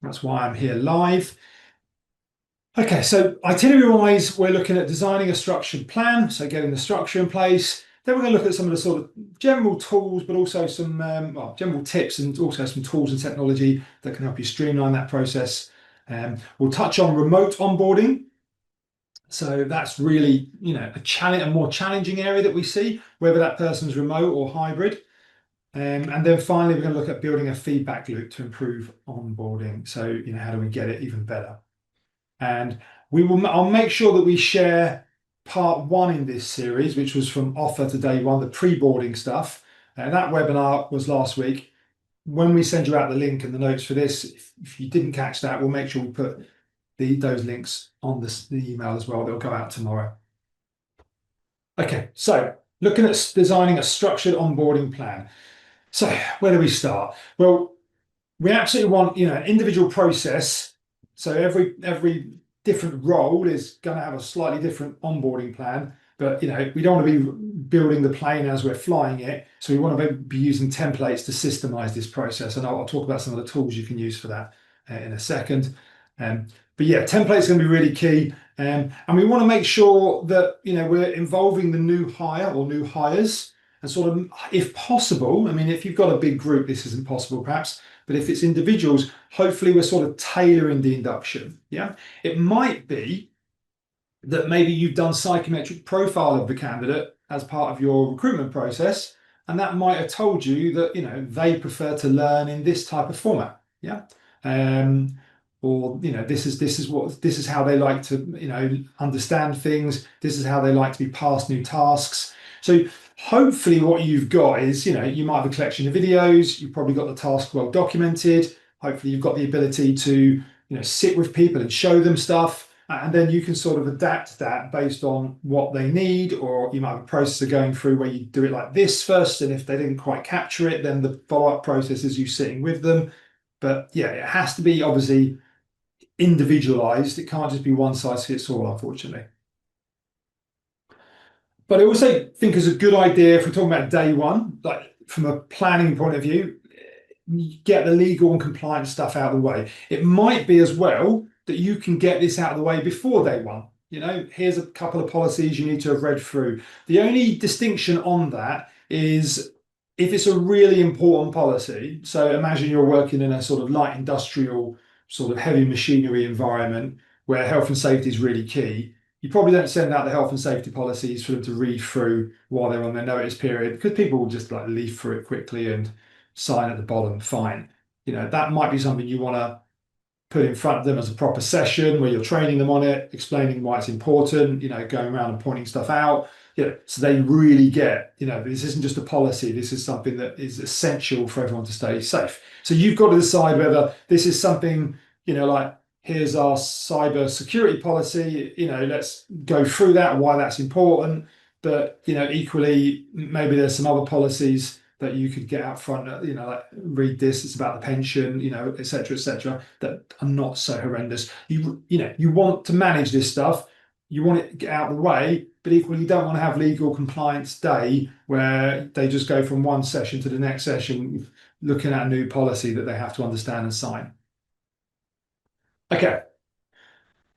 That's why I'm here live. Okay, so itinerary-wise, we're looking at designing a structured plan, so getting the structure in place. Then we're going to look at some of the sort of general tools, but also some general tips and also some tools and technology that can help you streamline that process. We'll touch on remote onboarding. So that's really, a more challenging area that we see, whether that person's remote or hybrid. And then finally, we're going to look at building a feedback loop to improve onboarding. So, how do we get it even better? And I'll make sure that we share part 1 in this series, which was from offer to day 1, the pre-boarding stuff. That webinar was last week. When we send you out the link and the notes for this, if you didn't catch that, we'll make sure we put those links on the email as well. They'll go out tomorrow. Okay, so looking at designing a structured onboarding plan. So where do we start? Well, we absolutely want, an individual process. So every different role is going to have a slightly different onboarding plan, but we don't want to be building the plane as we're flying it. So we want to be using templates to systemize this process, and I'll talk about some of the tools you can use for that in a second. But yeah, templates are going to be really key, and we want to make sure that we're involving the new hire or new hires, and sort of, if possible, if you've got a big group, this isn't possible perhaps, but if it's individuals, hopefully we're sort of tailoring the induction. Yeah, it might be that maybe you've done psychometric profile of the candidate as part of your recruitment process, and that might have told you that they prefer to learn in this type of format. Yeah, or this is how they like to understand things. This is how they like to be passed new tasks. So hopefully what you've got is, you might have a collection of videos, you've probably got the task well documented, hopefully you've got the ability to, sit with people and show them stuff, and then you can sort of adapt that based on what they need, or you might have a process of going through where you do it like this first, and if they didn't quite capture it, then the follow-up process is you sitting with them. But yeah, it has to be obviously individualized. It can't just be one size fits all, unfortunately. But I also think it's a good idea, if we're talking about day 1, like from a planning point of view, get the legal and compliance stuff out of the way. It might be as well that you can get this out of the way before day 1. Here's a couple of policies you need to have read through. The only distinction on that is if it's a really important policy. So imagine you're working in a sort of light industrial, sort of heavy machinery environment where health and safety is really key. You probably don't send out the health and safety policies for them to read through while they're on their notice period, because people will just like leaf through it quickly and sign at the bottom. Fine. That might be something you want to put in front of them as a proper session where you're training them on it, explaining why it's important, going around and pointing stuff out, so they really get, this isn't just a policy, this is something that is essential for everyone to stay safe. So you've got to decide whether this is something, like, here's our cyber security policy, let's go through that and why that's important. But, equally, maybe there's some other policies that you could get out front, like read this, it's about the pension, et cetera, that are not so horrendous. You want to manage this stuff, you want it to get out of the way, but equally you don't want to have legal compliance day where they just go from one session to the next session looking at a new policy that they have to understand and sign. Okay,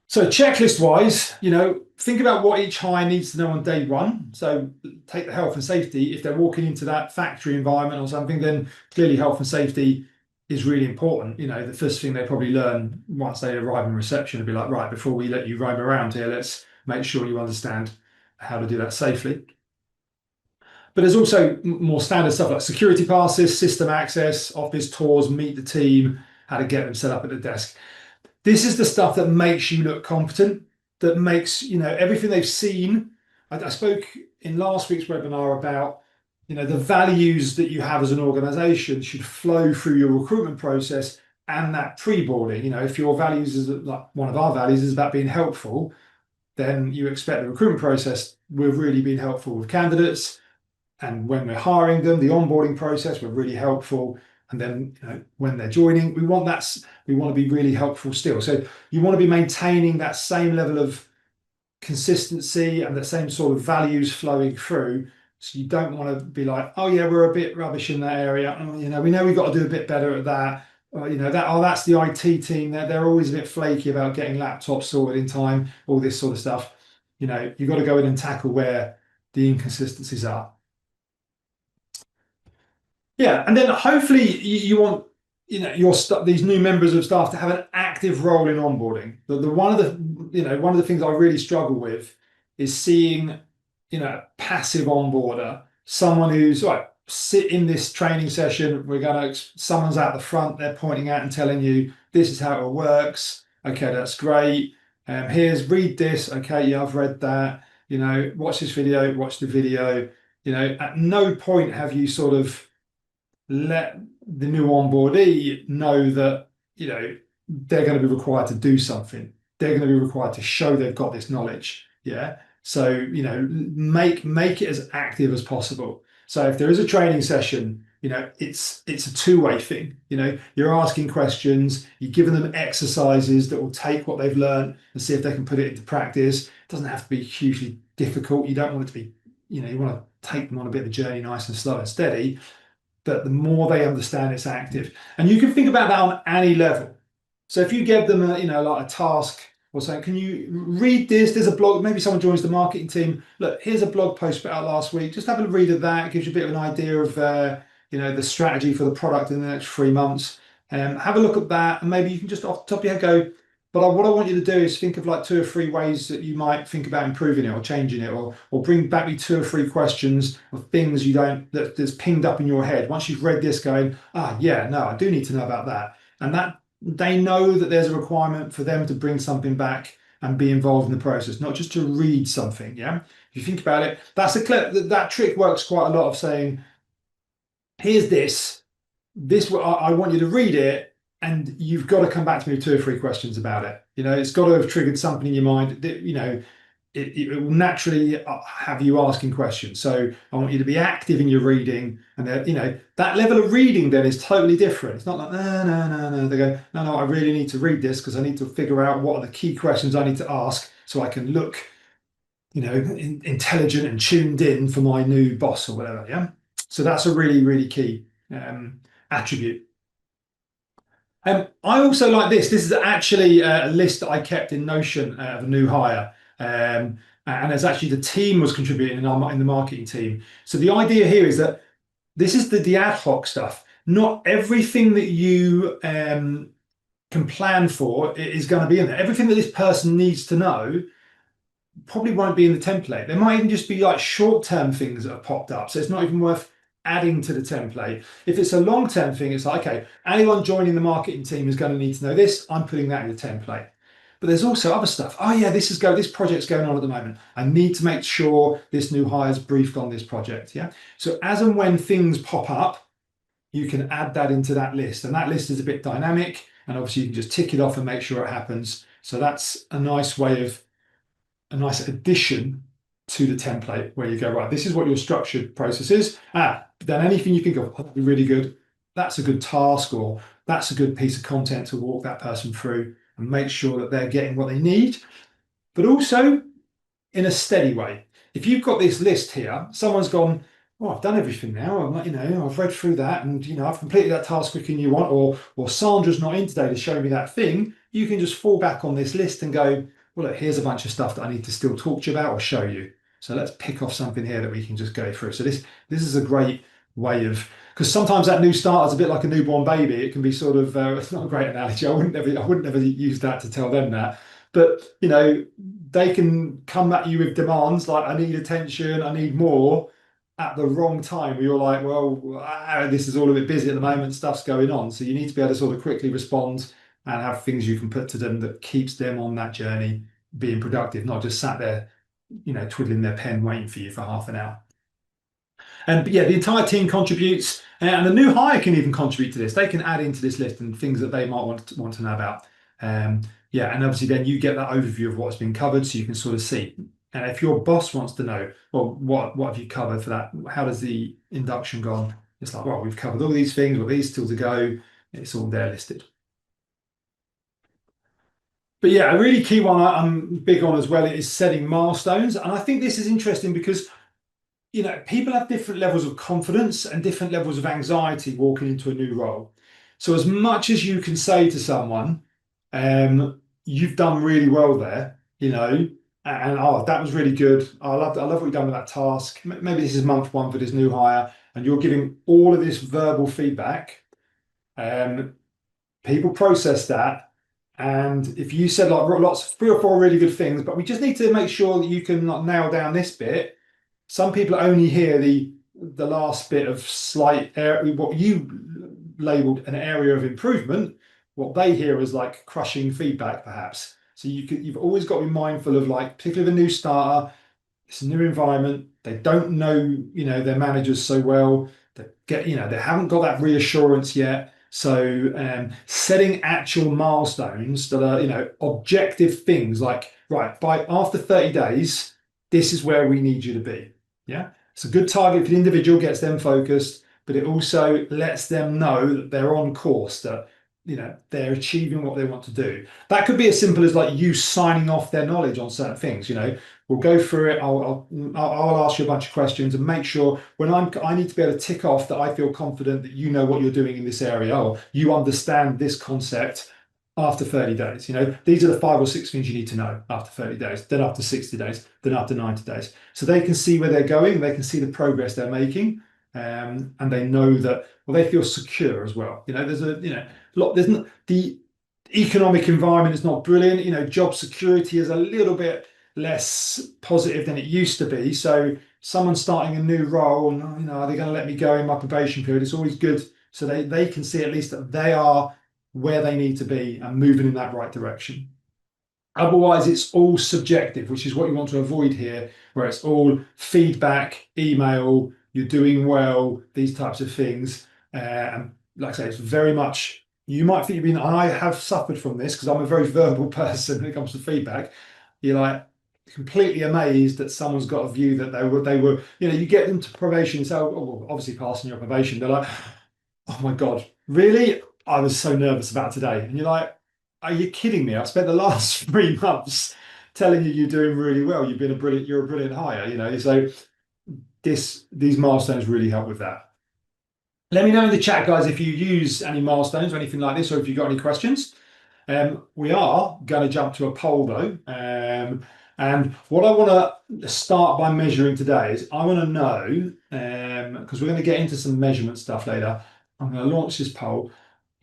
so checklist wise, think about what each hire needs to know on day 1. So take the health and safety. If they're walking into that factory environment or something, then clearly health and safety is really important. The first thing they probably learn once they arrive in reception will be like, right, before we let you roam around here, let's make sure you understand how to do that safely. But there's also more standard stuff like security passes, system access, office tours, meet the team, how to get them set up at the desk. This is the stuff that makes you look competent, that makes, everything they've seen. I spoke in last week's webinar about, the values that you have as an organization should flow through your recruitment process and that pre-boarding. If your values is like one of our values is about being helpful, then you expect the recruitment process will really be helpful with candidates. And when we're hiring them, the onboarding process, we're really helpful. And then when they're joining, we want to be really helpful still. So you want to be maintaining that same level of consistency and the same sort of values flowing through. So you don't want to be like, oh yeah, we're a bit rubbish in that area. We know we've got to do a bit better at that. that's the IT team. They're always a bit flaky about getting laptops sorted in time, all this sort of stuff. You've got to go in and tackle where the inconsistencies are. Yeah, and then hopefully you want these new members of staff to have an active role in onboarding. One of the things I really struggle with is seeing passive onboarder, someone who's right, sit in this training session. Someone's out the front, they're pointing out and telling you this is how it works. Okay, that's great. Read this. Okay, yeah, I've read that. Watch this video. Watch the video. At no point have you sort of let the new onboardee know that they're going to be required to do something. They're going to be required to show they've got this knowledge. Yeah. So make it as active as possible. So if there is a training session, it's a two-way thing. You're asking questions, you're giving them exercises that will take what they've learned and see if they can put it into practice. It doesn't have to be hugely difficult. You don't want it to be, you want to take them on a bit of a journey, nice and slow and steady. But the more they understand it's active, and you can think about that on any level. So if you give them like a task or something, can you read this? There's a blog, maybe someone joins the marketing team. Look, here's a blog post put out last week. Just have a read of that. It gives you a bit of an idea of the strategy for the product in the next 3 months. Have a look at that, and maybe you can just off the top of your head go, but what I want you to do is think of like 2 or 3 ways that you might think about improving it or changing it, or bring back me 2 or 3 questions of things that's pinged up in your head. Once you've read this, going, yeah, no, I do need to know about that. And that they know that there's a requirement for them to bring something back and be involved in the process, not just to read something. Yeah. If you think about it, that trick works quite a lot of saying, here's this, I want you to read it, and you've got to come back to me with 2 or 3 questions about it. It's got to have triggered something in your mind. It will naturally have you asking questions. So I want you to be active in your reading, and that level of reading then is totally different. It's not like no. They go, no, I really need to read this because I need to figure out what are the key questions I need to ask so I can look, intelligent and tuned in for my new boss or whatever. Yeah. So that's a really, really key attribute. I also like this. This is actually a list that I kept in Notion of a new hire. And it's actually the team was contributing in the marketing team. So the idea here is that this is the ad hoc stuff. Not everything that you can plan for is going to be in there. Everything that this person needs to know probably won't be in the template. There might even just be like short-term things that have popped up. So it's not even worth adding to the template. If it's a long-term thing, it's like, okay, anyone joining the marketing team is going to need to know this. I'm putting that in the template. But there's also other stuff. Oh yeah, this project's going on at the moment. I need to make sure this new hire's briefed on this project. Yeah. So as and when things pop up, you can add that into that list. And that list is a bit dynamic. And obviously you can just tick it off and make sure it happens. So that's a nice addition to the template where you go, right, this is what your structured process is. Then anything you think of, that'd be really good. That's a good task, or that's a good piece of content to walk that person through and make sure that they're getting what they need, but also in a steady way. If you've got this list here, someone's gone, oh, I've done everything now. I've read through that, and I've completed that task quicker than you want, or Sandra's not in today to show me that thing. You can just fall back on this list and go, well, look, here's a bunch of stuff that I need to still talk to you about or show you. So let's pick off something here that we can just go through. So this is a great way of, because sometimes that new starter's a bit like a newborn baby. It can be sort of, it's not a great analogy. I wouldn't ever use that to tell them that. But, they can come at you with demands like, I need attention, I need more, at the wrong time, where you're like, well, this is all a bit busy at the moment, stuff's going on. So you need to be able to sort of quickly respond and have things you can put to them that keeps them on that journey being productive, not just sat there, twiddling their pen waiting for you for half an hour. But yeah, the entire team contributes, and the new hire can even contribute to this. They can add into this list and things that they might want to know about. Yeah, and obviously then you get that overview of what's been covered, so you can sort of see. And if your boss wants to know, well, what have you covered for that? How does the induction gone? It's like, well, we've covered all these things, but these still to go. It's all there listed. But yeah, a really key one I'm big on as well is setting milestones. And I think this is interesting because people have different levels of confidence and different levels of anxiety walking into a new role. So as much as you can say to someone, you've done really well there, and oh, that was really good. I love what you've done with that task. Maybe this is month one for this new hire, and you're giving all of this verbal feedback. Um, People process that. And if you said like lots, 3 or 4 really good things, but we just need to make sure that you can like, nail down this bit. Some people only hear the last bit of slight what you labeled an area of improvement. What they hear is like crushing feedback, perhaps. So you've always got to be mindful of like, particularly the new starter, it's a new environment. They don't know, their managers so well. They haven't got that reassurance yet. So setting actual milestones that are, objective things like, right, by after 30 days, this is where we need you to be. Yeah. It's a good target for the individual, gets them focused, but it also lets them know that they're on course, that they're achieving what they want to do. That could be as simple as like you signing off their knowledge on certain things. We'll go through it. I'll ask you a bunch of questions and make sure I need to be able to tick off that I feel confident that you know what you're doing in this area, or you understand this concept after 30 days. These are the 5 or 6 things you need to know after 30 days, then after 60 days, then after 90 days. So they can see where they're going, they can see the progress they're making, and they know that, well, they feel secure as well. There's the economic environment is not brilliant. Job security is a little bit less positive than it used to be. So someone starting a new role, and are they going to let me go in my probation period? It's always good so they can see at least that they are where they need to be and moving in that right direction. Otherwise, it's all subjective, which is what you want to avoid here, where it's all feedback, email, you're doing well, these types of things. And like I say, it's very much, you might think you've been, and I have suffered from this because I'm a very verbal person when it comes to feedback. You're like completely amazed that someone's got a view that they were, you get them to probation, so well, obviously passing your probation, they're like, oh my God, really? I was so nervous about today. And you're like, are you kidding me? I spent the last 3 months telling you you're doing really well. You're a brilliant hire, So these milestones really help with that. Let me know in the chat, guys, if you use any milestones or anything like this, or if you've got any questions. We are going to jump to a poll though. And what I want to start by measuring today is I want to know, because we're going to get into some measurement stuff later. I'm going to launch this poll.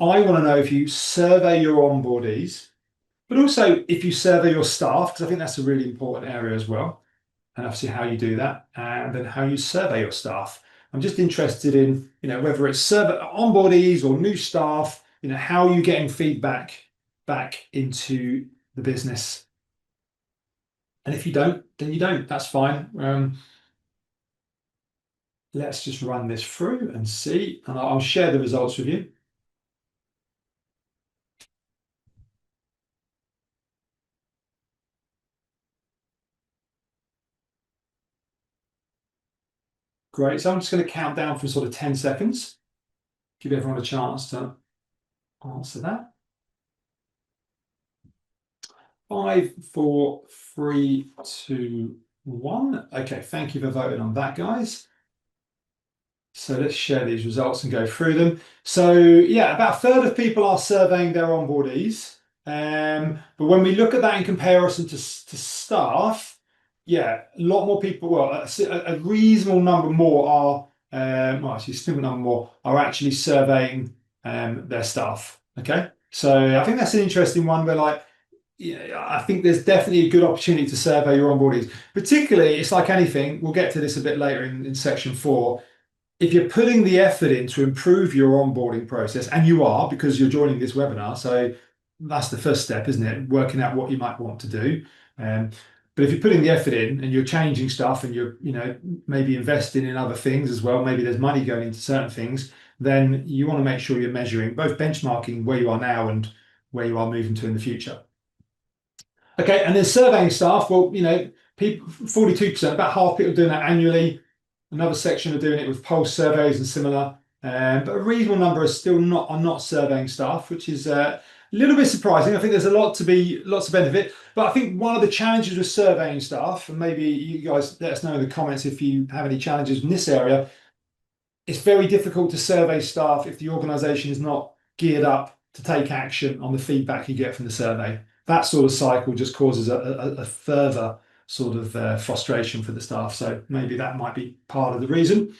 I want to know if you survey your onboardees, but also if you survey your staff, because I think that's a really important area as well. And obviously how you do that, and then how you survey your staff. I'm just interested in, whether it's onboardees or new staff, how are you getting feedback back into the business? And if you don't, then you don't. That's fine. Let's just run this through and see, and I'll share the results with you. Great. So I'm just going to count down for sort of 10 seconds. Give everyone a chance to answer that. 5, 4, 3, 2, 1. Okay, thank you for voting on that, guys. So let's share these results and go through them. So yeah, about a third of people are surveying their onboardees. But when we look at that in comparison to staff, yeah, a lot more people, well, a reasonable number more are, well, actually a significant number more are actually surveying their staff. Okay, so I think that's an interesting one where like, yeah, I think there's definitely a good opportunity to survey your onboardees. Particularly, it's like anything, we'll get to this a bit later in section 4. If you're putting the effort in to improve your onboarding process, and you are because you're joining this webinar, so that's the first step, isn't it? Working out what you might want to do. But if you're putting the effort in and you're changing stuff and you're, maybe investing in other things as well, maybe there's money going into certain things, then you want to make sure you're measuring, both benchmarking where you are now and where you are moving to in the future. Okay, and then surveying staff, well, people, 42%, about half people doing that annually. Another section are doing it with pulse surveys and similar. But a reasonable number are not surveying staff, which is a little bit surprising. I think there's lots of benefit. But I think one of the challenges with surveying staff, and maybe you guys let us know in the comments if you have any challenges in this area, it's very difficult to survey staff if the organisation is not geared up to take action on the feedback you get from the survey. That sort of cycle just causes a further sort of frustration for the staff. So maybe that might be part of the reason.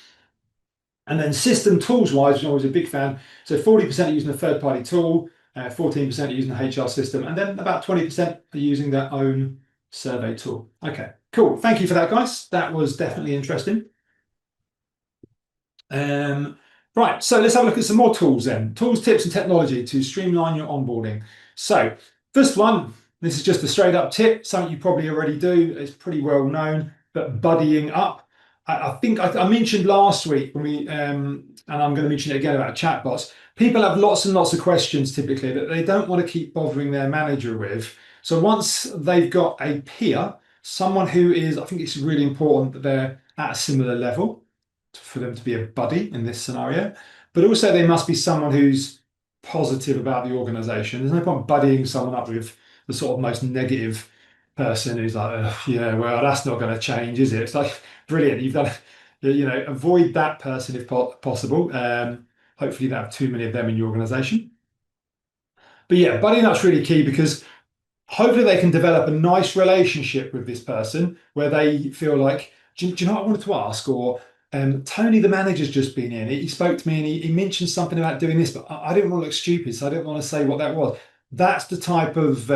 And then system tools wise, which I'm always a big fan. So 40% are using a third party tool, 14% are using a HR system, and then about 20% are using their own survey tool. Okay, cool. Thank you for that, guys. That was definitely interesting. Right, so let's have a look at some more tools then. Tools, tips, and technology to streamline your onboarding. So, first one, this is just a straight up tip, something you probably already do. It's pretty well known, but buddying up. I think I mentioned last week when we, and I'm going to mention it again about chatbots. People have lots and lots of questions typically that they don't want to keep bothering their manager with. So once they've got a peer, someone who is, I think it's really important that they're at a similar level for them to be a buddy in this scenario, but also they must be someone who's positive about the organization. There's no point buddying someone up with the sort of most negative person who's like, yeah, well, that's not going to change, is it? It's like, brilliant. You've done, avoid that person if possible. Hopefully you don't have too many of them in your organization. But yeah, buddying up's really key because hopefully they can develop a nice relationship with this person where they feel like, do you know what I wanted to ask? Or Tony, the manager's just been in. He spoke to me and he mentioned something about doing this, but I didn't want to look stupid, so I didn't want to say what that was. That's the type of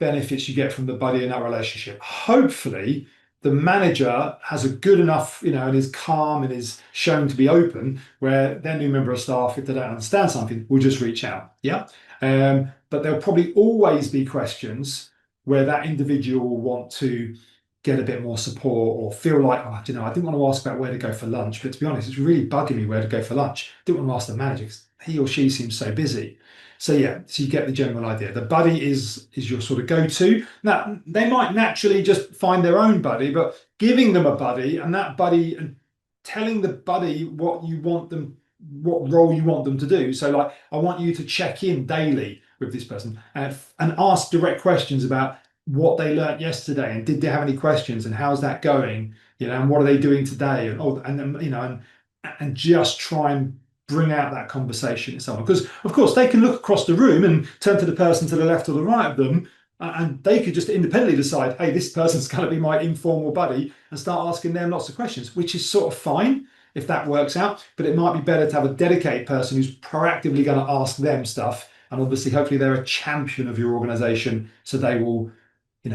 benefits you get from the buddy in that relationship. Hopefully, the manager has a good enough, and is calm and is shown to be open, where their new member of staff, if they don't understand something, will just reach out. Yeah. But there'll probably always be questions where that individual will want to get a bit more support or feel like, I didn't want to ask about where to go for lunch, but to be honest, it's really bugging me where to go for lunch. I didn't want to ask the manager because he or she seems so busy. So yeah, so you get the general idea. The buddy is your sort of go-to. Now, they might naturally just find their own buddy, but giving them a buddy and that buddy and telling the buddy what role you want them to do. So like, I want you to check in daily with this person and ask direct questions about what they learned yesterday and did they have any questions and how's that going, and what are they doing today, and just try and bring out that conversation in someone, because of course they can look across the room and turn to the person to the left or the right of them, and they could just independently decide, hey, this person's going to be my informal buddy, and start asking them lots of questions, which is sort of fine if that works out, but it might be better to have a dedicated person who's proactively going to ask them stuff, and obviously hopefully they're a champion of your organization, so they will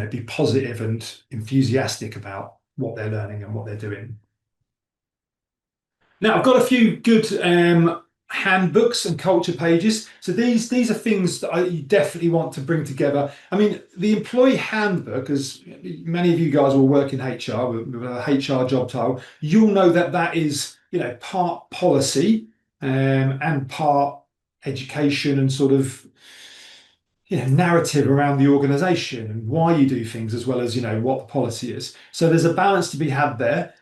be positive and enthusiastic about what they're learning and what they're doing. Now, I've got a few good handbooks and culture pages. So these are things that you definitely want to bring together. I mean, the employee handbook, as many of you guys will work in HR with a HR job title, you'll know that is, part policy and part education and sort of narrative around the organization and why you do things, as well as what the policy is. So there's a balance to be had there.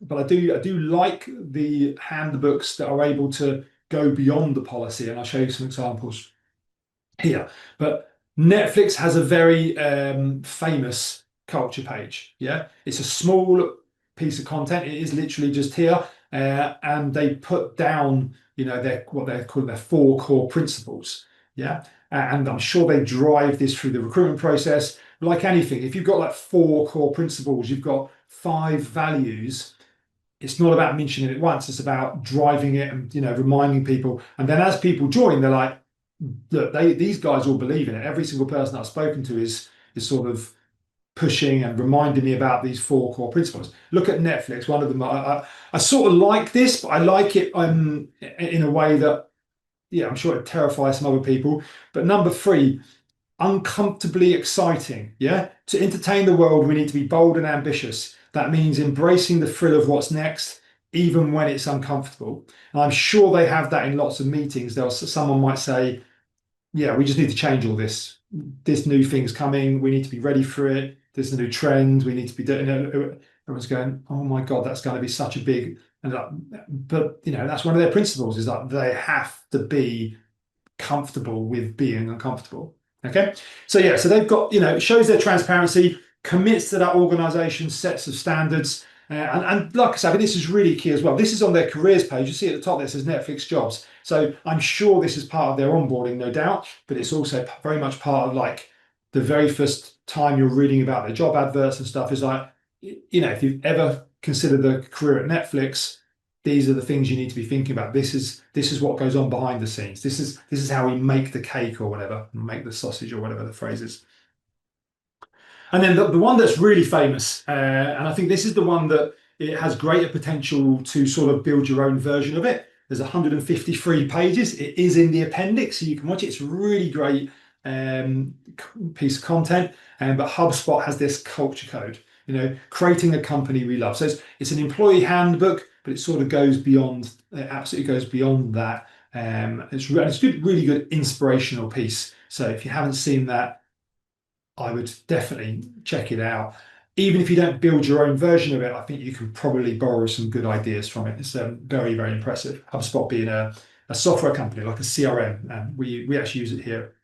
But I do like the handbooks that are able to go beyond the policy, and I'll show you some examples here. But Netflix has a very famous culture page. Yeah, it's a small piece of content. It is literally just here, and they put down what they're calling their 4 core principles. Yeah. And I'm sure they drive this through the recruitment process. Like anything, if you've got like 4 core principles, you've got 5 values. It's not about mentioning it once, it's about driving it and reminding people. And then as people join, they're like, look, these guys all believe in it. Every single person I've spoken to is sort of pushing and reminding me about these 4 core principles. Look at Netflix, one of them. I sort of like this, but I like it in a way that, yeah, I'm sure it terrifies some other people. But number 3, uncomfortably exciting. Yeah, to entertain the world, we need to be bold and ambitious. That means embracing the thrill of what's next, even when it's uncomfortable. And I'm sure they have that in lots of meetings. Someone might say, yeah, we just need to change all this. This new thing's coming. We need to be ready for it. There's a new trend. We need to be doing it. Everyone's going, oh my God, that's going to be such a big. But that's one of their principles, is that they have to be comfortable with being uncomfortable. Okay, so yeah, so they've got, it shows their transparency, commits to that organization's sets of standards, And like I said, I think this is really key as well. This is on their careers page. You see at the top there says Netflix jobs. So I'm sure this is part of their onboarding, no doubt, but it's also very much part of like the very first time you're reading about their job adverts and stuff is like, if you've ever considered a career at Netflix, these are the things you need to be thinking about. This is what goes on behind the scenes. This is how we make the cake or whatever, make the sausage or whatever the phrase is. And then the one that's really famous, and I think this is the one that it has greater potential to sort of build your own version of it. There's 153 pages. It is in the appendix, so you can watch it. It's really great piece of content. But HubSpot has this culture code, creating a company we love. So it's an employee handbook, but it sort of goes beyond, it absolutely goes beyond that. It's good, really good inspirational piece. So if you haven't seen that, I would definitely check it out. Even if you don't build your own version of it, I think you can probably borrow some good ideas from it. It's very, very impressive. HubSpot being a software company, like a CRM, and we actually use it here.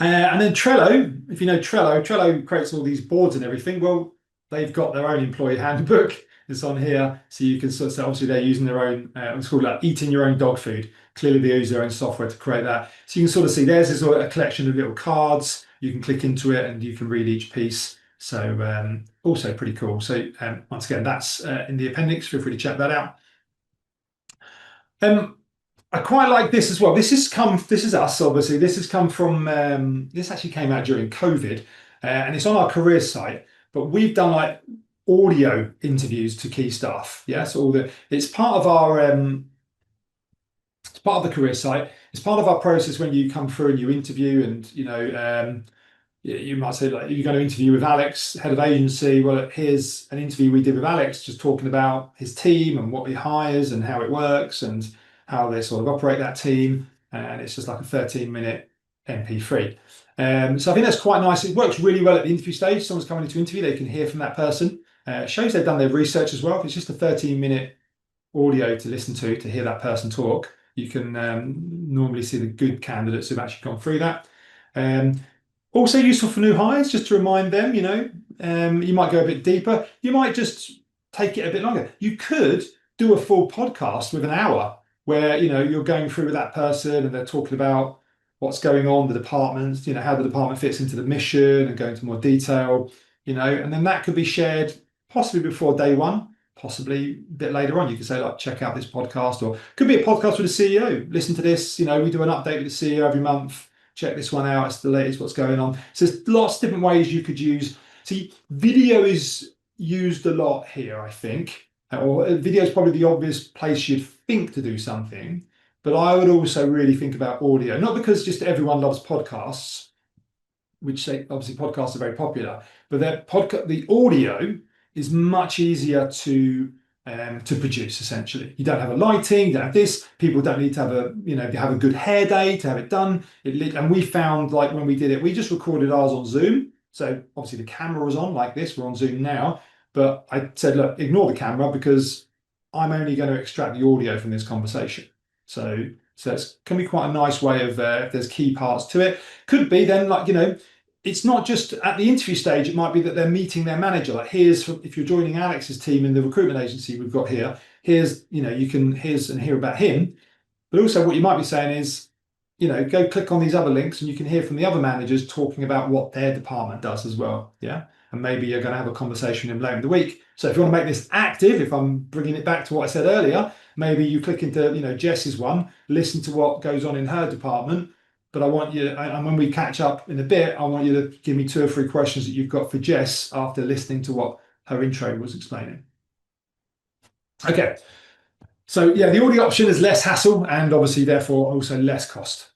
And then Trello, if you know Trello creates all these boards and everything. Well, they've got their own employee handbook. It's on here, so you can sort of say, obviously they're using their own, it's called like eating your own dog food. Clearly they use their own software to create that. So you can sort of see theirs is a collection of little cards. You can click into it and you can read each piece. So also pretty cool. So once again, that's in the appendix. Feel free to check that out. I quite like this as well. This is us, obviously. This has come from, this actually came out during COVID, and it's on our career site, but we've done like audio interviews to key staff. Yeah, so it's part of our, it's part of the career site. It's part of our process when you come through and you interview and, you might say like you're going to interview with Alex, head of agency. Well, here's an interview we did with Alex, just talking about his team and what he hires and how it works and how they sort of operate that team. And it's just like a 13-minute MP3. So I think that's quite nice. It works really well at the interview stage. Someone's coming into interview, they can hear from that person. It shows they've done their research as well. If it's just a 13-minute audio to listen to hear that person talk, you can normally see the good candidates who've actually gone through that. Also useful for new hires, just to remind them, you might go a bit deeper. You might just take it a bit longer. You could do a full podcast with an hour where, you're going through with that person and they're talking about what's going on, the departments, how the department fits into the mission and go into more detail, and then that could be shared possibly before day one, possibly a bit later on. You could say, like, check out this podcast, or it could be a podcast with the CEO. Listen to this, we do an update with the CEO every month. Check this one out. It's the latest, what's going on. So there's lots of different ways you could use. See, video is used a lot here, I think. Or video is probably the obvious place you'd think to do something. But I would also really think about audio. Not because just everyone loves podcasts, which obviously podcasts are very popular, but the audio is much easier to produce. Essentially, you don't have a lighting, you don't have this. People don't need to have they have a good hair day to have it done. And we found, like, when we did it, we just recorded ours on Zoom. So obviously the camera was on like this. We're on Zoom now, but I said, look, ignore the camera because I'm only going to extract the audio from this conversation. So it's can be quite a nice way of if there's key parts to it. Could be then, like, it's not just at the interview stage. It might be that they're meeting their manager. Like, if you're joining Alex's team in the recruitment agency we've got here, here's hear about him. But also what you might be saying is, go click on these other links and you can hear from the other managers talking about what their department does as well. Yeah. And maybe you're going to have a conversation with them later in the week. So if you want to make this active, if I'm bringing it back to what I said earlier, maybe you click into, Jess's one, listen to what goes on in her department. But I want you, and when we catch up in a bit, I want you to give me 2 or 3 questions that you've got for Jess after listening to what her intro was explaining. Okay. So yeah, the audio option is less hassle and obviously therefore also less cost.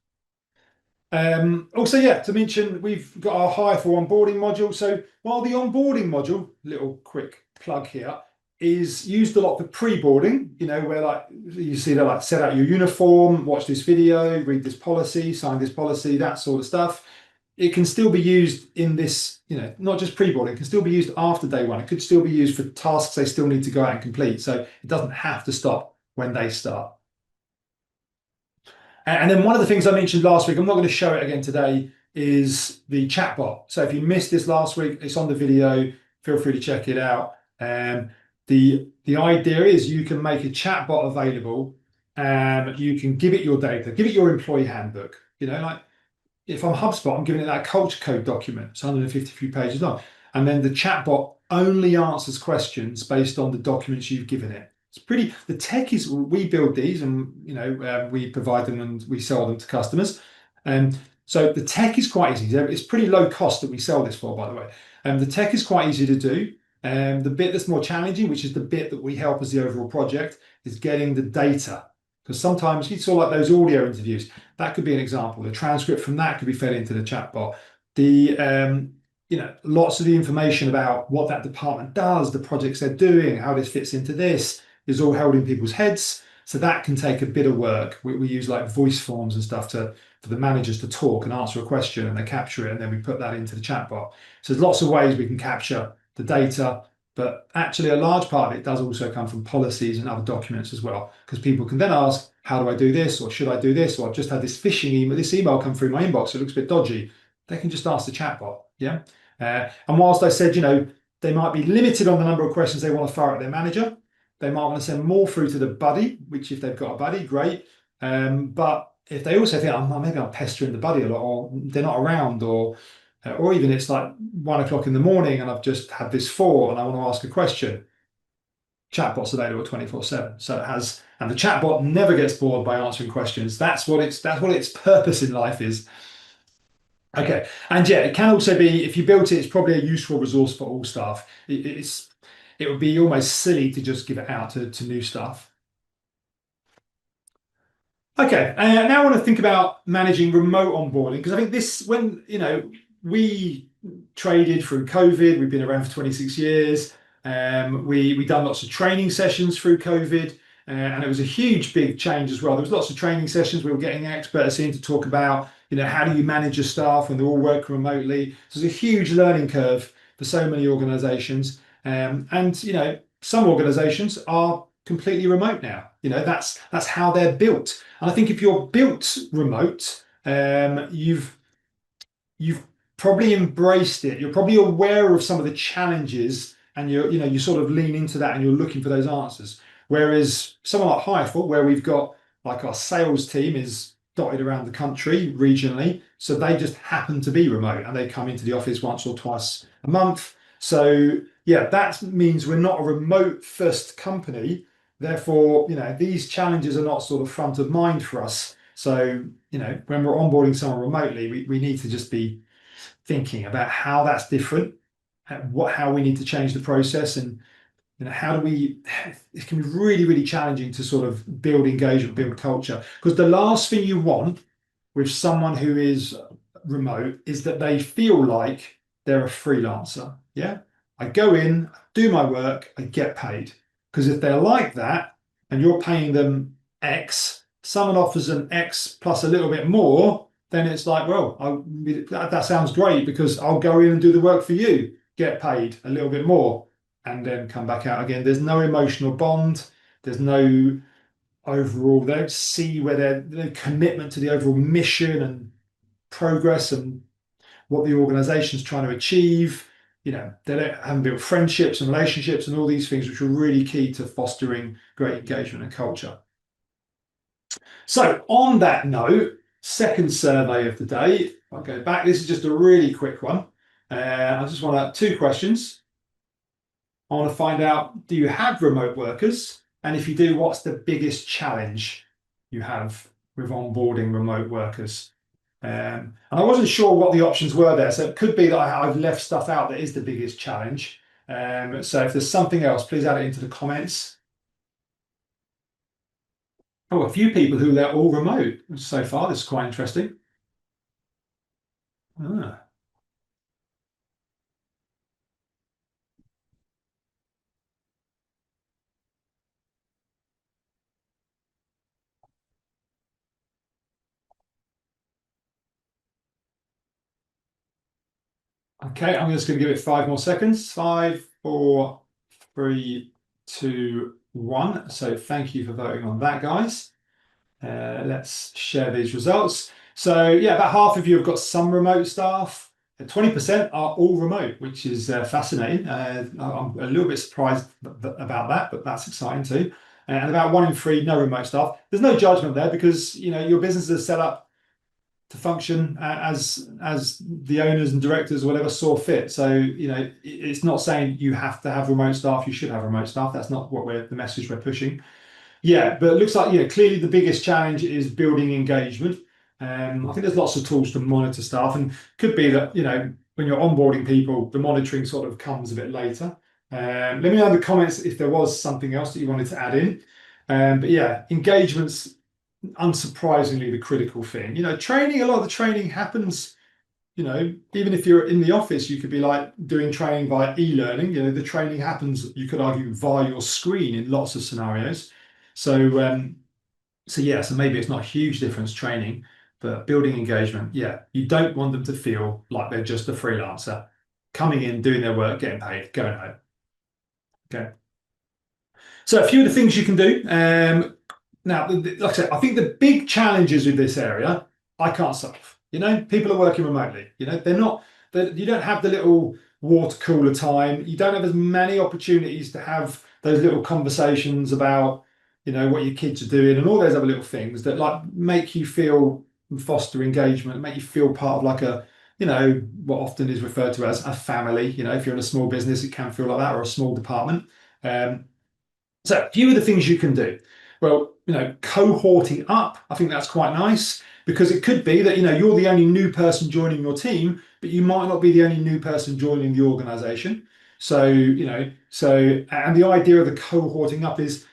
Also, yeah, to mention, we've got our Hireful onboarding module. So while the onboarding module, little quick plug here, is used a lot for pre-boarding, where, like, you see, like, set out your uniform, watch this video, read this policy, sign this policy, that sort of stuff. It can still be used in this, not just pre-boarding, it can still be used after day one. It could still be used for tasks they still need to go out and complete. So it doesn't have to stop when they start. And then one of the things I mentioned last week, I'm not going to show it again today, is the chatbot. So if you missed this last week, it's on the video. Feel free to check it out. Um, the idea is you can make a chatbot available, and you can give it your data, give it your employee handbook. Like if I'm HubSpot, I'm giving it that culture code document. It's 153 pages long. And then the chatbot only answers questions based on the documents you've given it. The tech is, we build these and, we provide them and we sell them to customers. So the tech is quite easy. It's pretty low cost that we sell this for, by the way. The tech is quite easy to do. The bit that's more challenging, which is the bit that we help as the overall project, is getting the data. Because sometimes it's all like those audio interviews. That could be an example. The transcript from that could be fed into the chatbot. Lots of the information about what that department does, the projects they're doing, how this fits into this, is all held in people's heads. So that can take a bit of work. We use like voice forms and stuff for the managers to talk and answer a question, and they capture it, and then we put that into the chatbot. So there's lots of ways we can capture the data, but actually a large part of it does also come from policies and other documents as well, because people can then ask, how do I do this? Or should I do this? Or I've just had this phishing email, this email come through my inbox, it looks a bit dodgy. They can just ask the chatbot, yeah? And whilst I said, they might be limited on the number of questions they want to fire at their manager, they might want to send more through to the buddy, which if they've got a buddy, great. But if they also think, oh, maybe I'm pestering the buddy a lot, or they're not around, or even it's like 1 o'clock in the morning and I've just had this thought and I want to ask a question, chatbot's available 24/7. So it has, and the chatbot never gets bored by answering questions. That's what its purpose in life is. Okay, and yeah, it can also be, if you built it, it's probably a useful resource for all staff. It would be almost silly to just give it out to new staff. Okay, now I want to think about managing remote onboarding, because I think this, when we traded through COVID, we've been around for 26 years. We done lots of training sessions through COVID, and it was a huge, big change as well. There was lots of training sessions. We were getting experts in to talk about, how do you manage your staff when they're all working remotely. So there's a huge learning curve for so many organizations. And some organizations are completely remote now. That's how they're built. And I think if you're built remote, you've probably embraced it. You're probably aware of some of the challenges, and you sort of lean into that and you're looking for those answers. Whereas someone like Hireful, where we've got like our sales team is dotted around the country regionally, so they just happen to be remote and they come into the office once or twice a month. So yeah, that means we're not a remote first company. Therefore, these challenges are not sort of front of mind for us. So, when we're onboarding someone remotely, we need to just be thinking about how that's different, how we need to change the process, and how do we, it can be really, really challenging to sort of build engagement, build culture. Because the last thing you want with someone who is remote is that they feel like they're a freelancer. Yeah. I go in, do my work, I get paid. Because if they're like that and you're paying them X, someone offers an X plus a little bit more, then it's like, well, that sounds great, because I'll go in and do the work for you, get paid a little bit more, and then come back out again. There's no emotional bond. There's no overall, they don't see where their commitment to the overall mission and progress and what the organization's trying to achieve. They haven't built friendships and relationships and all these things, which are really key to fostering great engagement and culture. So on that note, second survey of the day, I'll go back. This is just a really quick one. I just want to, 2 questions. I want to find out, do you have remote workers? And if you do, what's the biggest challenge you have with onboarding remote workers? And I wasn't sure what the options were there. So it could be that I've left stuff out that is the biggest challenge. So if there's something else, please add it into the comments. Oh, a few people who they're all remote so far. This is quite interesting. Ah. Okay, I'm just going to give it 5 more seconds. 5, 4, 3, 2, 1. So thank you for voting on that, guys. Let's share these results. So yeah, about half of you have got some remote staff. 20% are all remote, which is fascinating. I'm a little bit surprised about that, but that's exciting too. And about 1 in 3 no remote staff. There's no judgment there because your business is set up to function as the owners and directors or whatever saw fit. So it's not saying you have to have remote staff. You should have remote staff. That's not the message we're pushing. Yeah, but it looks like clearly the biggest challenge is building engagement. I think there's lots of tools to monitor staff, and could be that when you're onboarding people, the monitoring sort of comes a bit later. Let me know in the comments if there was something else that you wanted to add in. But yeah, engagement's unsurprisingly the critical thing. Training, a lot of the training happens, even if you're in the office, you could be like doing training via e-learning. The training happens, you could argue, via your screen in lots of scenarios. So yeah, so maybe it's not a huge difference training, but building engagement, yeah, you don't want them to feel like they're just a freelancer coming in, doing their work, getting paid, going home. Okay. So a few of the things you can do. Now, like I said, I think the big challenges with this area, I can't solve. People are working remotely. They're not. You don't have the little water cooler time. You don't have as many opportunities to have those little conversations about, what your kids are doing and all those other little things that like make you feel, foster engagement, make you feel part of like a, what often is referred to as a family. If you're in a small business, it can feel like that, or a small department. So a few of the things you can do. Well, cohorting up, I think that's quite nice, because it could be that, you're the only new person joining your team, but you might not be the only new person joining the organization. So, and the idea of the cohorting up is,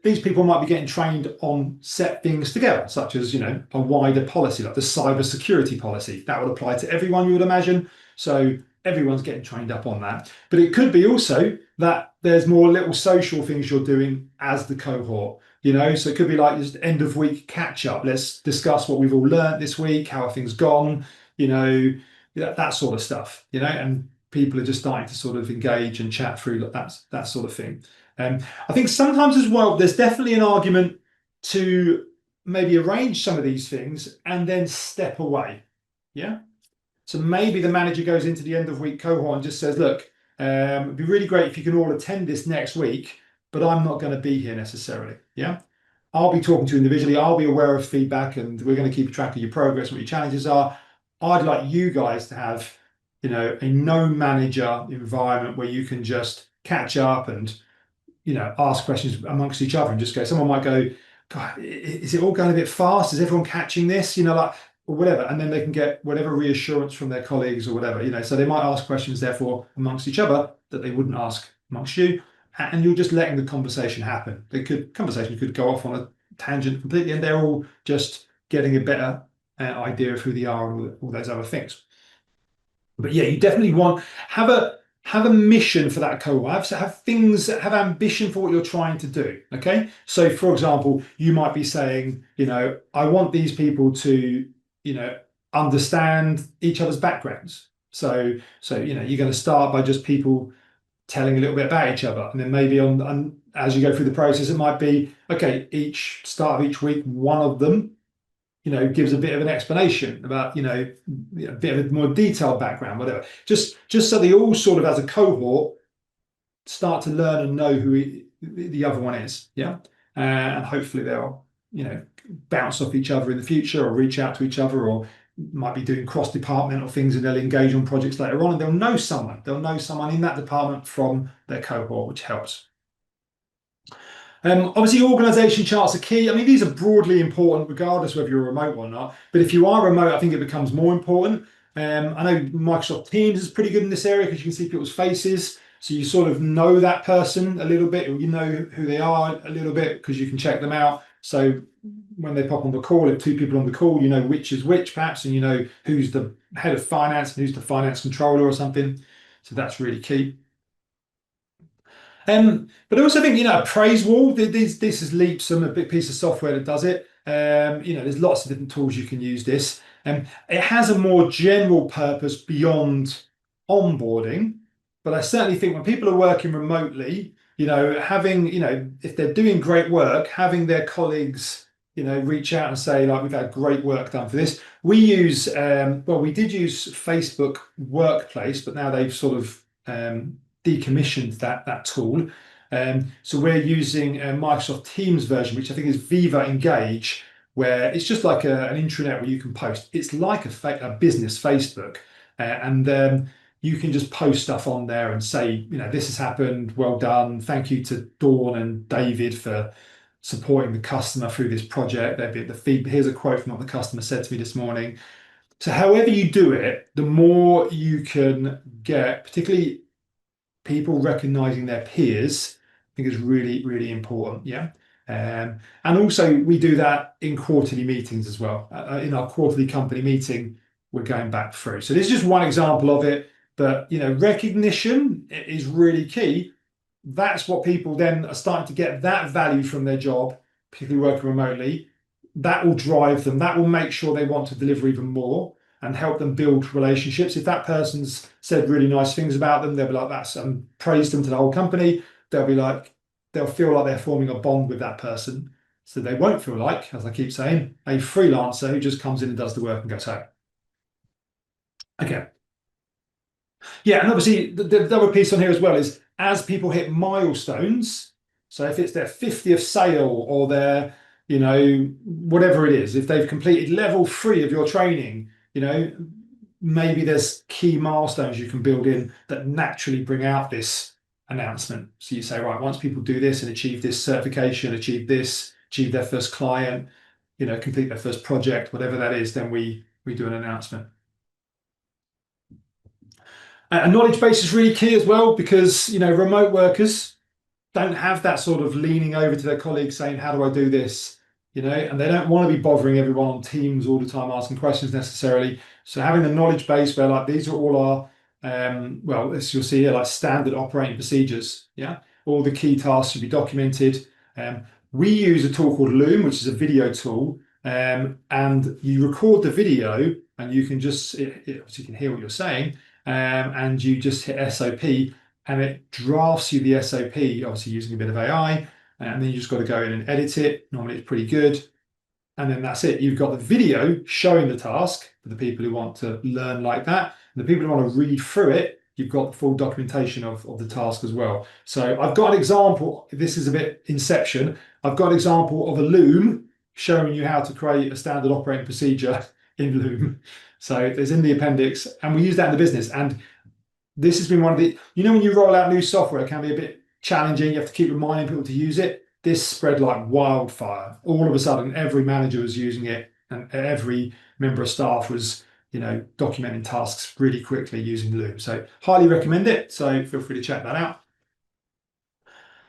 these people might be getting trained on set things together, such as, a wider policy, like the cybersecurity policy. That would apply to everyone, you would imagine. So everyone's getting trained up on that. But it could be also that there's more little social things you're doing as the cohort. So it could be like just end of week catch up. Let's discuss what we've all learned this week, how have things gone, that sort of stuff, and people are just starting to sort of engage and chat through that sort of thing. I think sometimes as well, there's definitely an argument to maybe arrange some of these things and then step away. Yeah. So maybe the manager goes into the end of week cohort and just says, look, it'd be really great if you can all attend this next week, but I'm not going to be here necessarily. Yeah. I'll be talking to you individually. I'll be aware of feedback, and we're going to keep track of your progress, what your challenges are. I'd like you guys to have, a no manager environment where you can just catch up and, ask questions amongst each other and just go, someone might go, God, is it all going a bit fast? Is everyone catching this? Or whatever. And then they can get whatever reassurance from their colleagues or whatever, so they might ask questions therefore amongst each other that they wouldn't ask amongst you. And you're just letting the conversation happen. Conversation could go off on a tangent completely, and they're all just getting a better idea of who they are and all those other things. But yeah, you definitely have a mission for that cohort. Have ambition for what you're trying to do. Okay, so for example, you might be saying, I want these people to, understand each other's backgrounds. So you're going to start by just people telling a little bit about each other, and then maybe on as you go through the process, it might be okay. Each start of each week, one of them, gives a bit of an explanation about, a bit of a more detailed background, whatever. Just so they all sort of, as a cohort, start to learn and know who the other one is. Yeah, and hopefully they'll, bounce off each other in the future, or reach out to each other, or might be doing cross-departmental things, and they'll engage on projects later on, and they'll know someone in that department from their cohort, which helps. Obviously, organisation charts are key. I mean, these are broadly important regardless whether you're remote or not. But if you are remote, I think it becomes more important. I know Microsoft Teams is pretty good in this area because you can see people's faces. So you sort of know that person a little bit, or you know who they are a little bit because you can check them out. So when they pop on the call, if 2 people on the call, you know which is which perhaps, and you know who's the head of finance and who's the finance controller or something. So that's really key. But I also think, a praise wall, this is Leapsome, a big piece of software that does it. There's lots of different tools you can use this. It has a more general purpose beyond onboarding, but I certainly think when people are working remotely, having, if they're doing great work, having their colleagues, reach out and say, like, we've had great work done for this. We use, well, we did use Facebook Workplace, but now they've sort of decommissioned that tool. So we're using a Microsoft Teams version, which I think is Viva Engage, where it's just like an intranet where you can post. It's like a business Facebook, and you can just post stuff on there and say, this has happened, well done. Thank you to Dawn and David for supporting the customer through this project. Here's a quote from what the customer said to me this morning. So however you do it, the more you can get, particularly people recognizing their peers, I think is really, really important. Yeah. And also we do that in quarterly meetings as well. In our quarterly company meeting, we're going back through. So this is just one example of it, but recognition is really key. That's what people then are starting to get that value from their job, particularly working remotely. That will drive them. That will make sure they want to deliver even more and help them build relationships. If that person's said really nice things about them, they'll be like, that's praised them to the whole company. They'll feel like they're forming a bond with that person. So they won't feel like, as I keep saying, a freelancer who just comes in and does the work and goes home. Okay. Yeah, and obviously the other piece on here as well is as people hit milestones, so if it's their 50th sale or their, whatever it is, if they've completed level 3 of your training, maybe there's key milestones you can build in that naturally bring out this announcement. So you say, right, once people do this and achieve this certification, achieve their first client, complete their first project, whatever that is, then we do an announcement. A knowledge base is really key as well, because remote workers don't have that sort of leaning over to their colleagues saying, how do I do this? And they don't want to be bothering everyone on Teams all the time asking questions necessarily. So having a knowledge base where like these are all our well, as you'll see here, like standard operating procedures. Yeah, all the key tasks should be documented. We use a tool called Loom, which is a video tool, and you record the video and you can just you can hear what you're saying. And you just hit SOP and it drafts you the SOP, obviously using a bit of AI, and then you just got to go in and edit it. Normally it's pretty good. And then that's it. You've got the video showing the task for the people who want to learn like that. And the people who want to read through it, you've got the full documentation of the task as well. So I've got an example. This is a bit Inception. I've got an example of a Loom showing you how to create a standard operating procedure in Loom. So there's in the appendix, and we use that in the business. And this has been one of the, when you roll out new software, it can be a bit challenging. You have to keep reminding people to use it. This spread like wildfire. All of a sudden, every manager was using it, and every member of staff was, documenting tasks really quickly using Loom. So highly recommend it. So feel free to check that out.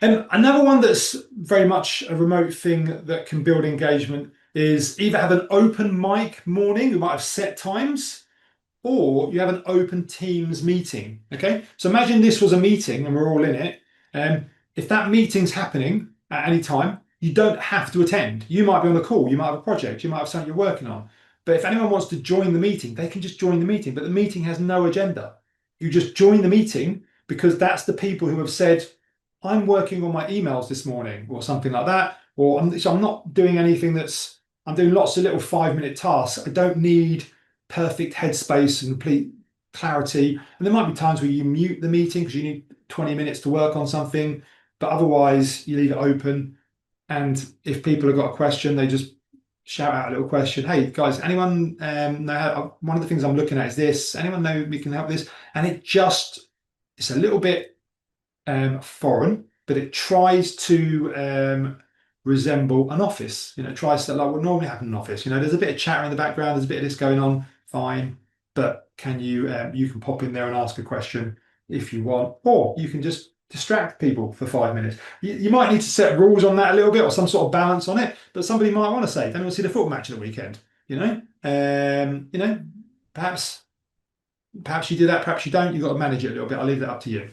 And another one that's very much a remote thing that can build engagement is either have an open mic morning, you might have set times, or you have an open Teams meeting. Okay, so imagine this was a meeting and we're all in it. If that meeting's happening at any time, you don't have to attend. You might be on a call, you might have a project, you might have something you're working on. But if anyone wants to join the meeting, they can just join the meeting. But the meeting has no agenda. You just join the meeting because that's the people who have said, I'm working on my emails this morning, or something like that. Or I'm not doing anything I'm doing lots of little 5-minute tasks. I don't need perfect headspace and complete clarity. And there might be times where you mute the meeting because you need 20 minutes to work on something, but otherwise you leave it open. And if people have got a question, they just shout out a little question. Hey guys, anyone know one of the things I'm looking at is this? Anyone know we can help this? And it's a little bit foreign, but it tries to resemble an office. It tries to, like what normally happens in an office. There's a bit of chatter in the background, there's a bit of this going on, fine. But can you can pop in there and ask a question if you want, or you can just distract people for 5 minutes. You might need to set rules on that a little bit, or some sort of balance on it. But somebody might want to say, "Don't want to see the football match at the weekend." Perhaps you do that, perhaps you don't. You've got to manage it a little bit. I'll leave that up to you.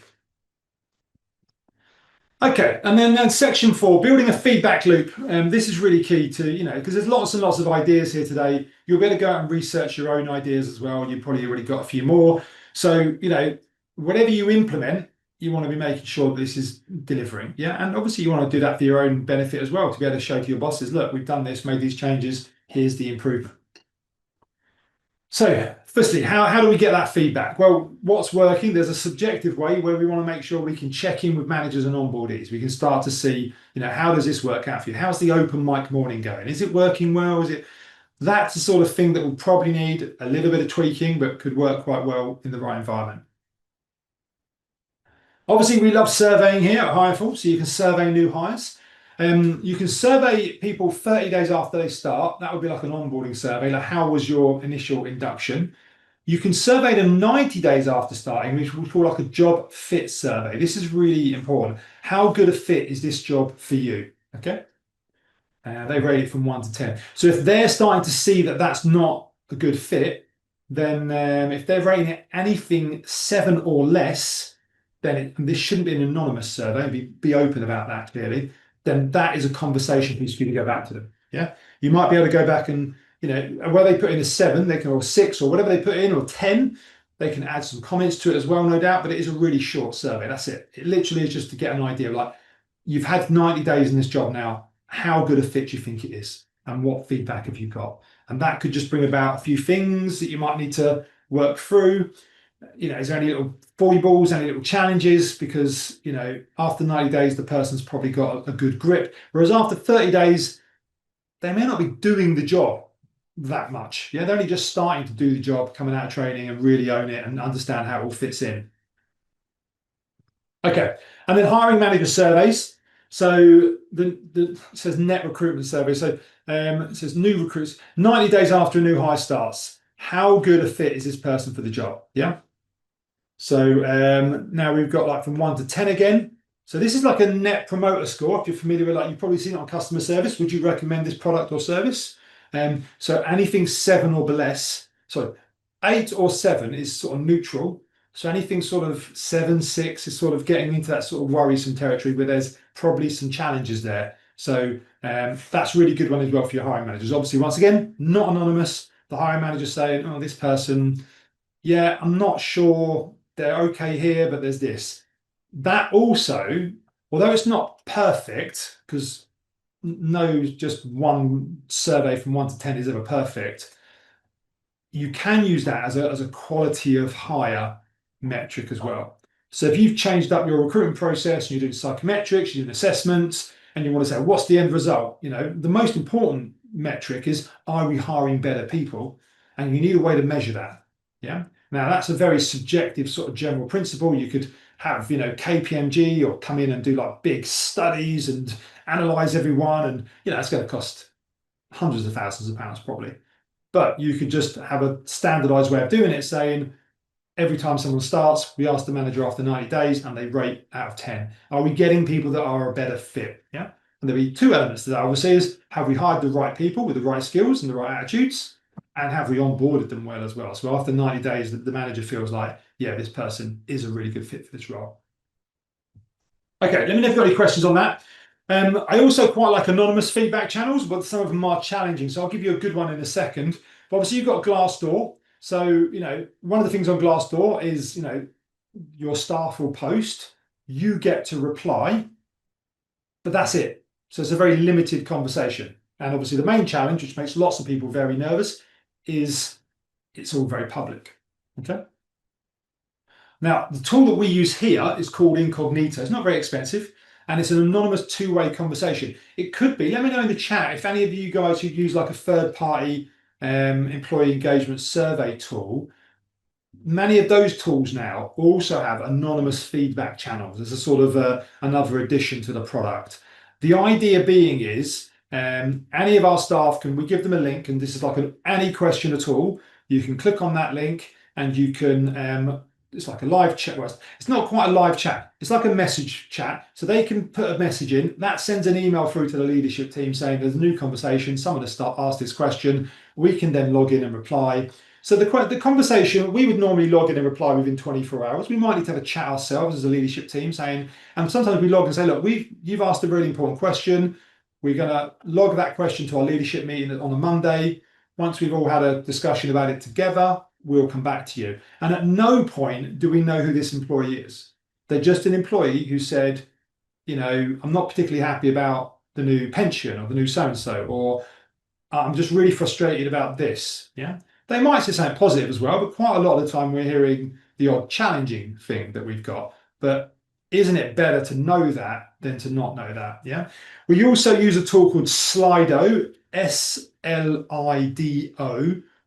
Okay, and then section 4, building a feedback loop. This is really key to, because there's lots and lots of ideas here today. You'll better go out and research your own ideas as well. You've probably already got a few more. So, whatever you implement, you want to be making sure that this is delivering. Yeah. And obviously you want to do that for your own benefit as well, to be able to show to your bosses, look, we've done this, made these changes, here's the improvement. So firstly, how do we get that feedback? Well, what's working? There's a subjective way where we want to make sure we can check in with managers and onboardees. We can start to see, how does this work out for you? How's the open mic morning going? Is it working well? That's the sort of thing that will probably need a little bit of tweaking, but could work quite well in the right environment. Obviously, we love surveying here at Hireful, so you can survey new hires. You can survey people 30 days after they start. That would be like an onboarding survey, like how was your initial induction? You can survey them 90 days after starting, which we call like a job fit survey. This is really important. How good a fit is this job for you? Okay. They rate it from 1 to 10. So if they're starting to see that that's not a good fit, then if they're rating it anything 7 or less, then this shouldn't be an anonymous survey. Be open about that clearly. Then that is a conversation piece for you to go back to them. Yeah, you might be able to go back and where they put in a 7, they can, or 6, or whatever they put in, or 10. They can add some comments to it as well, no doubt. But it is a really short survey. That's it. It literally is just to get an idea of, like, you've had 90 days in this job now. How good a fit do you think it is, and what feedback have you got? And that could just bring about a few things that you might need to work through. Is there any little foibles, any little challenges? Because, after 90 days, the person's probably got a good grip. Whereas after 30 days, they may not be doing the job that much. Yeah, they're only just starting to do the job, coming out of training and really own it and understand how it all fits in. Okay, and then hiring manager surveys. So it says net recruitment survey. So it says new recruits, 90 days after a new hire starts. How good a fit is this person for the job? Yeah. So now we've got like from 1 to 10 again. So this is like a net promoter score. If you're familiar with, like, you've probably seen it on customer service. Would you recommend this product or service? So anything 7 or less, sorry, 8 or 7 is sort of neutral. So anything sort of 7, 6 is sort of getting into that sort of worrisome territory where there's probably some challenges there. So that's a really good one as well for your hiring managers. Obviously, once again, not anonymous. The hiring manager saying, oh, this person, yeah, I'm not sure they're okay here, but there's this. That also, although it's not perfect, because no, just one survey from 1 to 10 is ever perfect, you can use that as a quality of hire metric as well. So if you've changed up your recruitment process, and you're doing psychometrics, you're doing assessments, and you want to say, what's the end result? The most important metric is, are we hiring better people? And you need a way to measure that. Yeah. Now that's a very subjective sort of general principle. You could have, KPMG, or come in and do like big studies and analyze everyone. And, it's going to cost hundreds of thousands of pounds probably. But you could just have a standardized way of doing it, saying, every time someone starts, we ask the manager after 90 days and they rate out of 10. Are we getting people that are a better fit? Yeah. And there'll be 2 elements to that, obviously, is, have we hired the right people with the right skills and the right attitudes? And have we onboarded them well as well? So after 90 days, the manager feels like, yeah, this person is a really good fit for this role. Okay, let me know if you've got any questions on that. I also quite like anonymous feedback channels, but some of them are challenging. So I'll give you a good one in a second. But obviously, you've got Glassdoor. So, one of the things on Glassdoor is, your staff will post, you get to reply, but that's it. So it's a very limited conversation. And obviously the main challenge, which makes lots of people very nervous, is it's all very public. Okay. Now, the tool that we use here is called Incognito. It's not very expensive, and it's an anonymous 2-way conversation. It could be, let me know in the chat if any of you guys who use like a third-party employee engagement survey tool. Many of those tools now also have anonymous feedback channels as a sort of another addition to the product. The idea being is, any of our staff we give them a link, and this is like any question at all. You can click on that link and you can, it's like a live chat. Well, it's not quite a live chat. It's like a message chat. So they can put a message in that sends an email through to the leadership team saying there's a new conversation. Someone has asked this question. We can then log in and reply. So the conversation, we would normally log in and reply within 24 hours. We might need to have a chat ourselves as a leadership team saying, and sometimes we log and say, look, you've asked a really important question. We're going to log that question to our leadership meeting on a Monday. Once we've all had a discussion about it together, we'll come back to you. And at no point do we know who this employee is. They're just an employee who said, I'm not particularly happy about the new pension or the new so-and-so, or I'm just really frustrated about this. Yeah. They might say something positive as well, but quite a lot of the time we're hearing the odd challenging thing that we've got. But isn't it better to know that than to not know that? Yeah. We also use a tool called Slido, Slido.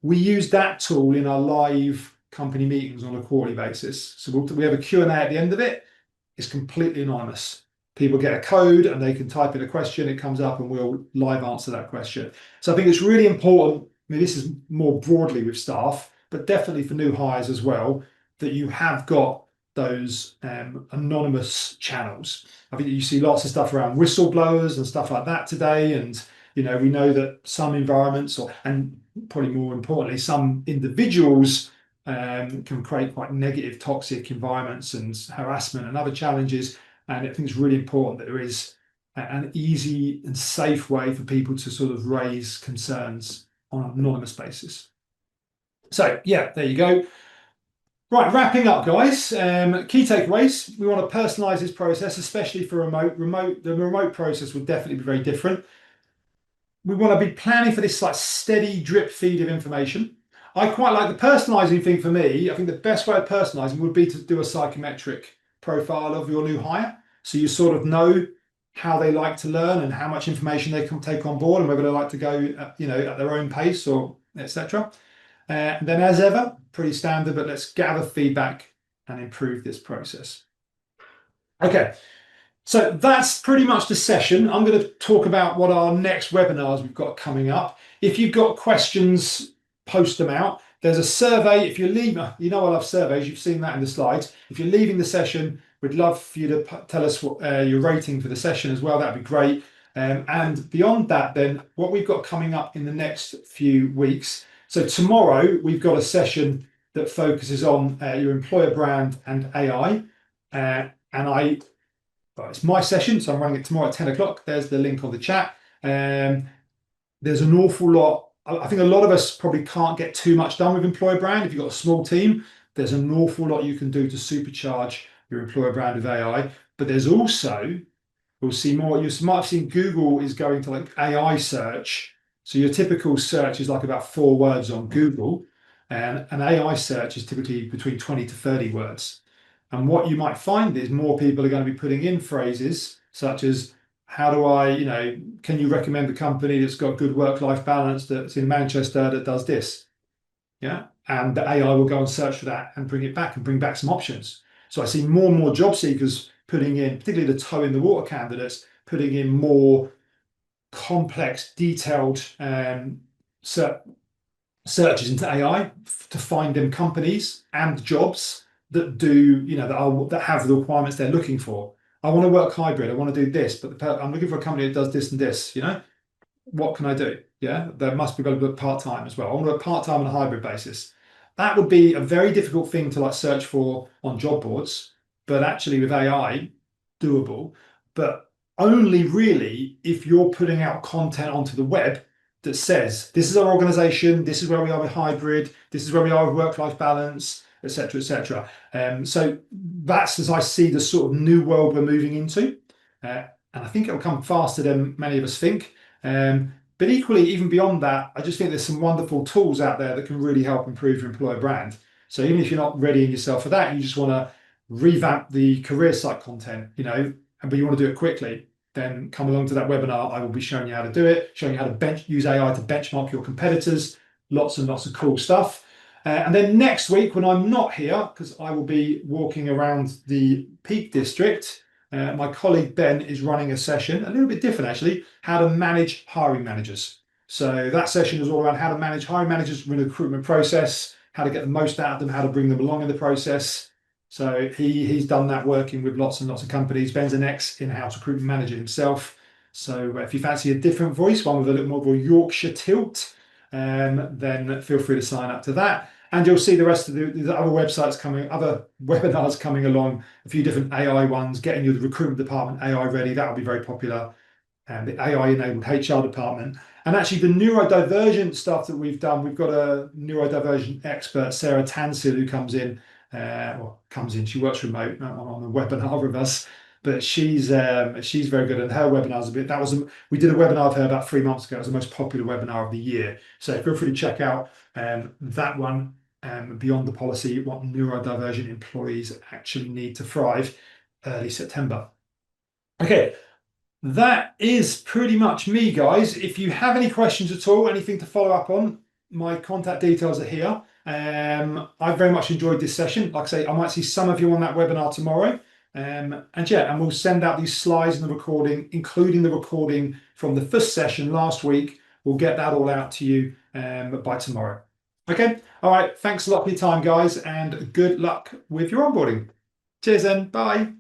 We use that tool in our live company meetings on a quarterly basis. So we have a Q&A at the end of it. It's completely anonymous. People get a code and they can type in a question, it comes up and we'll live answer that question. So I think it's really important, I mean, this is more broadly with staff, but definitely for new hires as well, that you have got those anonymous channels. I think you see lots of stuff around whistleblowers and stuff like that today. And, we know that some environments, and probably more importantly, some individuals can create quite negative, toxic environments and harassment and other challenges. And I think it's really important that there is an easy and safe way for people to sort of raise concerns on an anonymous basis. So yeah, there you go. Right, wrapping up, guys. Key takeaways. We want to personalize this process, especially for remote. The remote process would definitely be very different. We want to be planning for this like steady drip feed of information. I quite like the personalizing thing for me. I think the best way of personalizing would be to do a psychometric profile of your new hire. So you sort of know how they like to learn and how much information they can take on board and whether they like to go, at their own pace or etc. And then as ever, pretty standard, but let's gather feedback and improve this process. Okay, so that's pretty much the session. I'm going to talk about what our next webinars we've got coming up. If you've got questions, post them out. There's a survey. If you leave, I love surveys. You've seen that in the slides. If you're leaving the session, we'd love for you to tell us what your rating for the session as well. That'd be great. And beyond that, then what we've got coming up in the next few weeks. So tomorrow we've got a session that focuses on your employer brand and AI. It's my session, so I'm running it tomorrow at 10 o'clock. There's the link on the chat. There's an awful lot. I think a lot of us probably can't get too much done with employer brand. If you've got a small team, there's an awful lot you can do to supercharge your employer brand with AI. But there's also, we'll see more. You might have seen Google is going to like AI search. So your typical search is like about 4 words on Google, and an AI search is typically between 20 to 30 words. And what you might find is more people are going to be putting in phrases such as, how do I, can you recommend a company that's got good work-life balance that's in Manchester that does this? Yeah. And the AI will go and search for that and bring it back and bring back some options. So I see more and more job seekers putting in, particularly the toe in the water candidates, putting in more complex, detailed searches into AI to find them companies and jobs that do, that have the requirements they're looking for. I want to work hybrid. I want to do this, but I'm looking for a company that does this and this. What can I do? Yeah, there must be able to work part-time as well. I want to work part-time on a hybrid basis. That would be a very difficult thing to like search for on job boards, but actually with AI, doable. But only really if you're putting out content onto the web that says, this is our organization, this is where we are with hybrid, this is where we are with work-life balance, etc., etc. So that's as I see the sort of new world we're moving into. And I think it'll come faster than many of us think. But equally, even beyond that, I just think there's some wonderful tools out there that can really help improve your employer brand. So even if you're not readying yourself for that, you just want to revamp the career site content, but you want to do it quickly, then come along to that webinar. I will be showing you how to do it, showing you how to use AI to benchmark your competitors, lots and lots of cool stuff. And then next week, when I'm not here, because I will be walking around the Peak District, my colleague Ben is running a session, a little bit different actually, how to manage hiring managers. So that session is all around how to manage hiring managers in the recruitment process, how to get the most out of them, how to bring them along in the process. So he's done that working with lots and lots of companies. Ben's an ex-in-house recruitment manager himself. So if you fancy a different voice, one with a little more of a Yorkshire tilt, then feel free to sign up to that. And you'll see the rest of the other websites coming, other webinars coming along, a few different AI ones, getting your recruitment department AI ready. That will be very popular. And the AI-enabled HR department. And actually the neurodivergent stuff that we've done, we've got a neurodivergent expert, Sarah Tansil, who comes in well, comes in. She works remote on a webinar with us, but she's very good. And her webinars we did a webinar of her about 3 months ago. It was the most popular webinar of the year. So feel free to check out that one. Beyond the policy, what neurodivergent employees actually need to thrive, early September. Okay, that is pretty much me, guys. If you have any questions at all, anything to follow up on, my contact details are here. I very much enjoyed this session. Like I say, I might see some of you on that webinar tomorrow. And we'll send out these slides and the recording, including the recording from the first session last week. We'll get that all out to you by tomorrow. Okay, all right. Thanks a lot for your time, guys, and good luck with your onboarding. Cheers then. Bye.